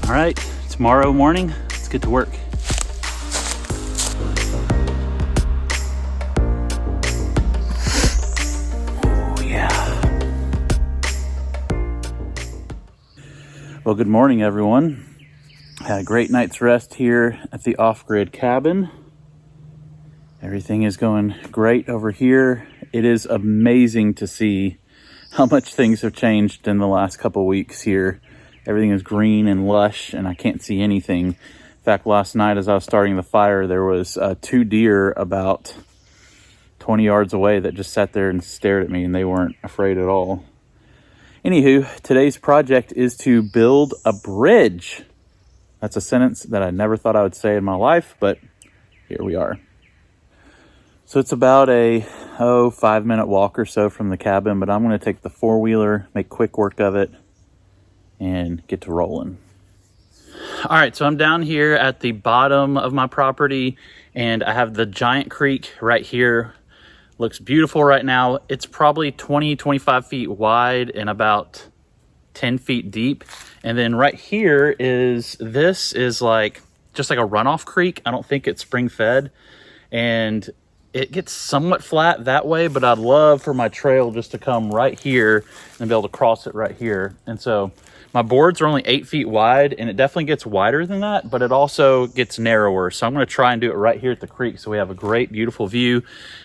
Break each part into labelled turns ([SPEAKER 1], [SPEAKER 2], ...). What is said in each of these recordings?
[SPEAKER 1] All right, tomorrow morning, let's get to work. Oh, yeah. Well, good morning, everyone. Had a great night's rest here at the off-grid cabin. Everything is going great over here. It is amazing to see how much things have changed in the last couple weeks here. Everything is green and lush, and I can't see anything. In fact, last night as I was starting the fire, there was 2 deer about 20 yards away that just sat there and stared at me, and they weren't afraid at all. Anywho, today's project is to build a bridge. That's a sentence that I never thought I would say in my life, but here we are. So it's about a 5-minute walk or so from the cabin, but I'm going to take the 4-wheeler, make quick work of it, and get to rolling. All right, so I'm down here at the bottom of my property, and I have the giant creek right here. Looks beautiful right now. It's probably 20-25 feet wide and about 10 feet deep. And then right here is like just like a runoff creek. I don't think it's spring fed, and it gets somewhat flat that way, but I'd love for my trail just to come right here and be able to cross it right here. And so my boards are only 8 feet wide, and it definitely gets wider than that, but it also gets narrower. So I'm going to try and do it right here at the creek so we have a great, beautiful view.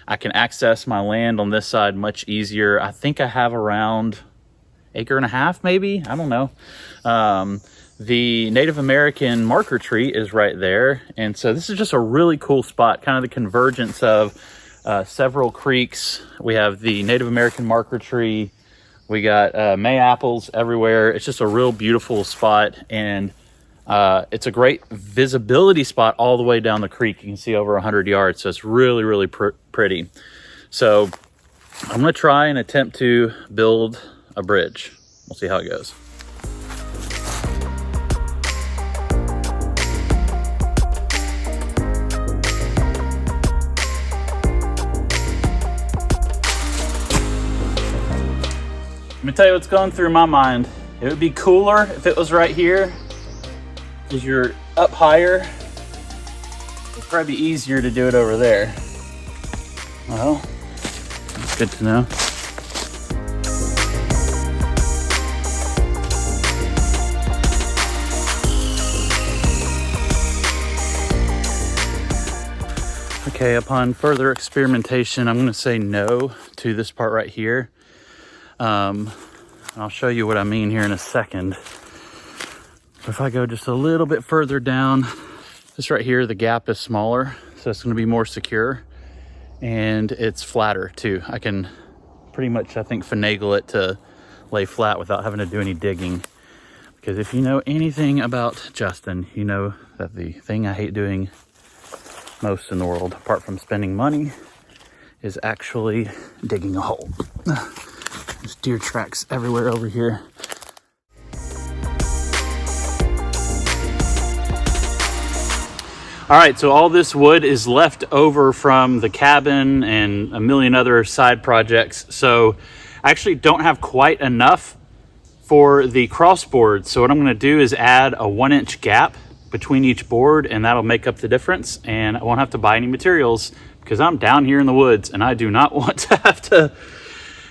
[SPEAKER 1] I can access my land on this side much easier. I think I have around 1.5 acres, maybe. I don't know. The Native American marker tree is right there. And so this is just a really cool spot, kind of the convergence of several creeks. We have the Native American marker tree. We got mayaples everywhere. It's just a real beautiful spot, and it's a great visibility spot all the way down the creek. You can see over 100 yards, so it's really, really pretty. So I'm going to try and attempt to build a bridge. We'll see how it goes. Let me tell you what's going through my mind. It would be cooler if it was right here. Because you're up higher, it'd probably be easier to do it over there. Well, that's good to know. Okay, upon further experimentation, I'm going to say no to this part right here. I'll show you what I mean here in a second. If I go just a little bit further down, this right here, the gap is smaller, so it's going to be more secure, and it's flatter too. I can pretty much, I think, finagle it to lay flat without having to do any digging. Because if you know anything about Justin, you know that the thing I hate doing most in the world, apart from spending money, is actually digging a hole. There's deer tracks everywhere over here. All right, so all this wood is left over from the cabin and a million other side projects. So I actually don't have quite enough for the crossboard. So what I'm gonna do is add a 1-inch gap between each board, and that'll make up the difference. And I won't have to buy any materials because I'm down here in the woods and I do not want to have to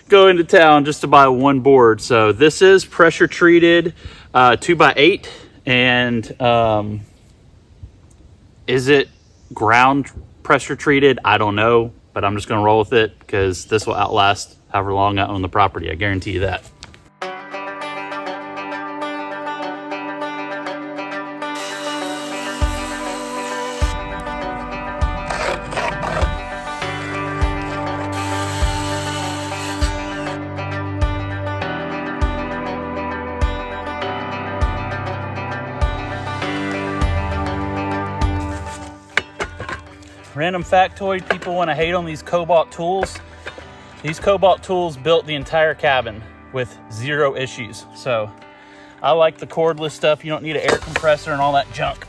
[SPEAKER 1] go into town just to buy one board. So this is pressure treated 2x8, and is it ground pressure treated? I don't know, but I'm just gonna roll with it because this will outlast however long I own the property. I guarantee you that. Random factoid, people want to hate on these Cobalt tools. These Cobalt tools built the entire cabin with 0 issues. So I like the cordless stuff. You don't need an air compressor and all that junk.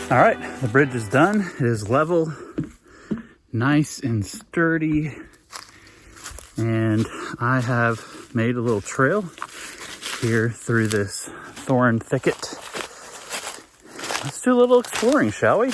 [SPEAKER 1] All right, the bridge is done. It is level, nice and sturdy. And I have made a little trail here through this thorn thicket. Let's do a little exploring, shall we?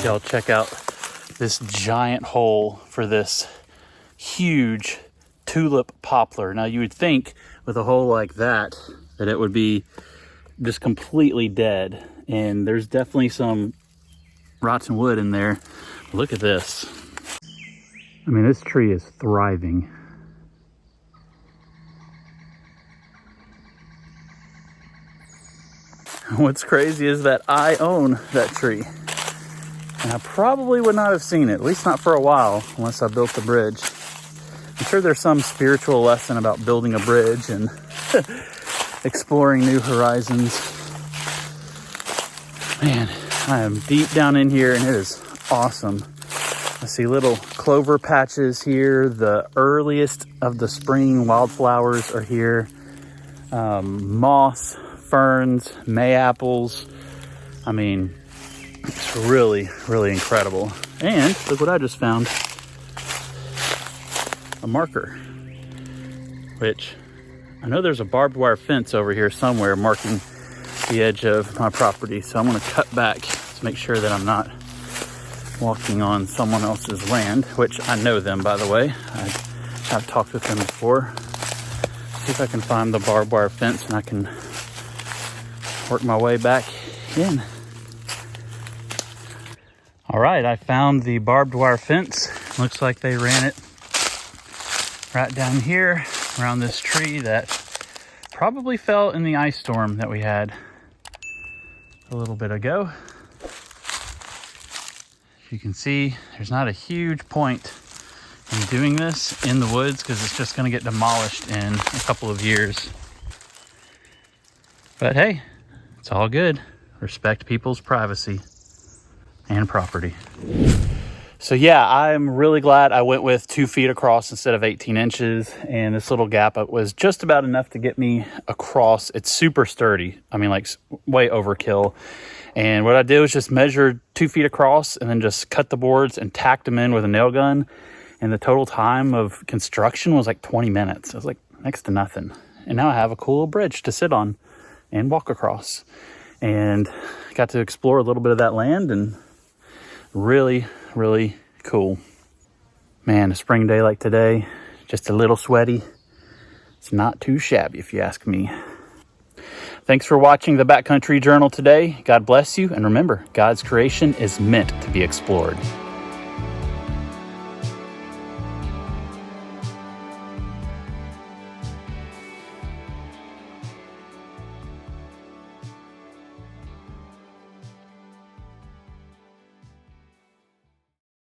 [SPEAKER 1] Y'all check out this giant hole for this huge tulip poplar. Now you would think with a hole like that it would be just completely dead, and there's definitely some rotten wood in there. Look at this. I mean, this tree is thriving. What's crazy is that I own that tree. And I probably would not have seen it, at least not for a while, unless I built the bridge. I'm sure there's some spiritual lesson about building a bridge and exploring new horizons. Man, I am deep down in here and it is awesome. I see little clover patches here. The earliest of the spring wildflowers are here. Moss, ferns, mayaples. I mean, it's really, really incredible. And look what I just found. A marker, which I know there's a barbed wire fence over here somewhere marking the edge of my property. So I'm gonna cut back to make sure that I'm not walking on someone else's land, which I know them, by the way. I've talked with them before. See if I can find the barbed wire fence and I can work my way back in. All right, I found the barbed wire fence. Looks like they ran it right down here around this tree that probably fell in the ice storm that we had a little bit ago. As you can see, there's not a huge point in doing this in the woods because it's just gonna get demolished in a couple of years. But hey, it's all good. Respect people's privacy and property. So yeah, I'm really glad I went with 2 feet across instead of 18 inches. And this little gap was just about enough to get me across. It's super sturdy. I mean, like way overkill. And what I did was just measure 2 feet across and then just cut the boards and tacked them in with a nail gun. And the total time of construction was like 20 minutes. It was like next to nothing. And now I have a cool little bridge to sit on and walk across. And got to explore a little bit of that land, and really, really cool. Man, a spring day like today, just a little sweaty. It's not too shabby if you ask me. Thanks for watching the Backcountry Journal today. God bless you, and remember, God's creation is meant to be explored.